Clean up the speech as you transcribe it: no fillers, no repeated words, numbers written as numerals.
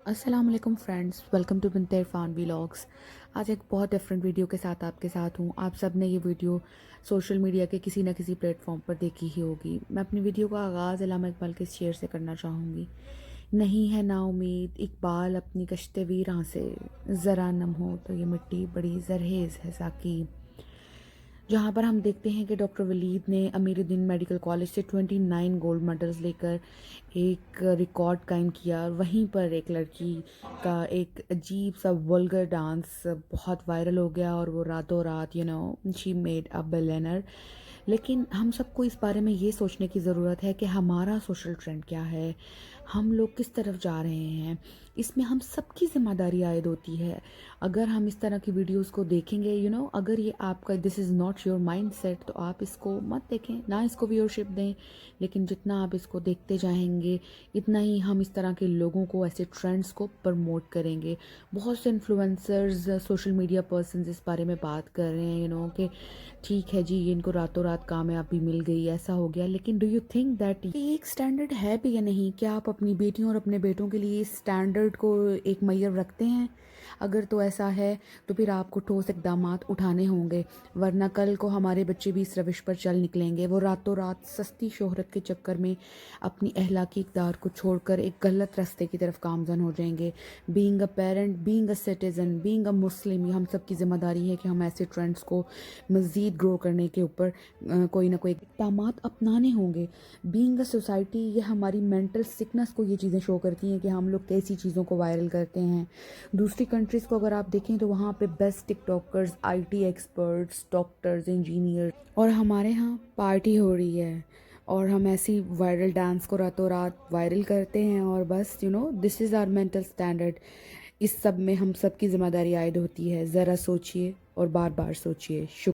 अस्सलाम वालेकुम friends, welcome to Binte Irfan vlogs. आज एक बहुत डिफरेंट वीडियो के साथ आपके साथ हूँ। आप सब ने ये वीडियो सोशल मीडिया के किसी न किसी प्लेटफॉर्म पर देखी ही होगी। मैं अपनी वीडियो का आगाज़ अल्लामा इकबाल के शेर से करना चाहूँगी। नहीं है ना उम्मीद इकबाल अपनी कश्ते वीरां से, ज़रा नम हो तो ये मिट्टी बड़ी जरहेज़ है साकी। जहाँ पर हम देखते हैं कि डॉक्टर वलीद ने अमीरुद्दीन मेडिकल कॉलेज से 29 गोल्ड मेडल्स लेकर एक रिकॉर्ड कायम किया। वहीं पर एक लड़की का एक अजीब सा वल्गर डांस बहुत वायरल हो गया और वो रातों रात शी मेड अ बिलियनर। लेकिन हम सबको इस बारे में ये सोचने की ज़रूरत है कि हमारा सोशल ट्रेंड क्या है, हम लोग किस तरफ जा रहे हैं। इसमें हम सबकी ज़िम्मेदारी आयद होती है। अगर हम इस तरह की वीडियोस को देखेंगे, अगर ये आपका this is not your mind set, तो आप इसको मत देखें, ना इसको व्यूअरशिप दें। लेकिन जितना आप इसको देखते जाएंगे, इतना ही हम इस तरह के लोगों को, ऐसे ट्रेंड्स को प्रमोट करेंगे। बहुत से इन्फ्लुएंसर्स, सोशल मीडिया पर्सनस इस बारे में बात कर रहे हैं कि ठीक है जी, ये इनको रातों रात कामयाबी मिल गई, ऐसा हो गया। लेकिन डू यू थिंक दैट ये एक स्टैंडर्ड है भी या नहीं? क्या आप अपनी बेटियों और अपने बेटों के लिए इस स्टैंडर्ड को एक मैयर रखते हैं? अगर तो ऐसा है तो फिर आपको ठोस इकदामात उठाने होंगे, वरना कल को हमारे बच्चे भी इस रविश पर चल निकलेंगे। वो रातों रात सस्ती शोहरत के चक्कर में अपनी अहलाकी इक़दार को छोड़कर एक गलत रास्ते की तरफ गामज़न हो जाएंगे। Being a parent, being a citizen, being a Muslim, ये हम सब की ज़िम्मेदारी है कि हम ऐसे ट्रेंड्स को मज़ीद ग्रो करने के ऊपर कोई ना कोई इक़दामात अपनाने होंगे। बीइंग अ सोसाइटी, ये हमारी मेंटल सिकनेस को ये चीज़ें शो करती हैं कि हम लोग कैसी चीज़ों को वायरल करते हैं। दूसरी कंट्रीज़ को अगर आप देखें तो वहाँ पे best TikTokers, IT experts, doctors, engineer, और हमारे यहाँ पार्टी हो रही है और हम ऐसी वायरल डांस को रातों रात वायरल करते हैं। और बस this is our mental standard. इस सब में हम सब की ज़िम्मेदारी आयद होती है। ज़रा सोचिए और बार बार सोचिए। शुक्रिया।